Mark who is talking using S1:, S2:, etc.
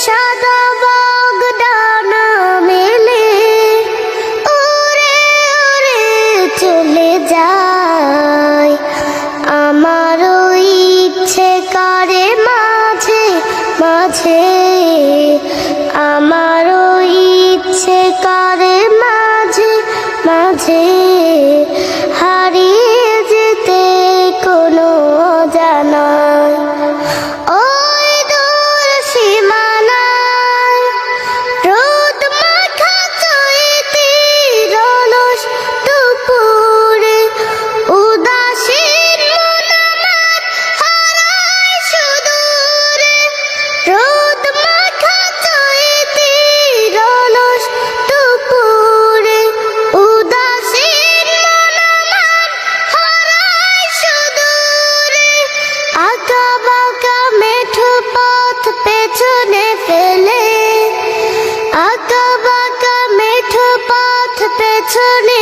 S1: সাদা বক ডানা মেলে উড়ে উড়ে চলে যায়। আমারও ইচ্ছে করে মাঝে মাঝে, আমারও ইচ্ছে করে মাঝে মাঝে হারিয়ে যেতে কোনো জানায়। ওই দূর সীমানায় রোদ মাখা চৈতির অলস দুপুরে উদাসীন মন আমার হারায় সুদূরে। রোদ মাখা চৈতির অলস দুপুরে উদাসীন মন আমার হারায় সুদূরে। আঁকা বাঁকা মেঠো পথ পেছনে ফেলে, আঁকা বাঁকা মেঠো পথ পেছনে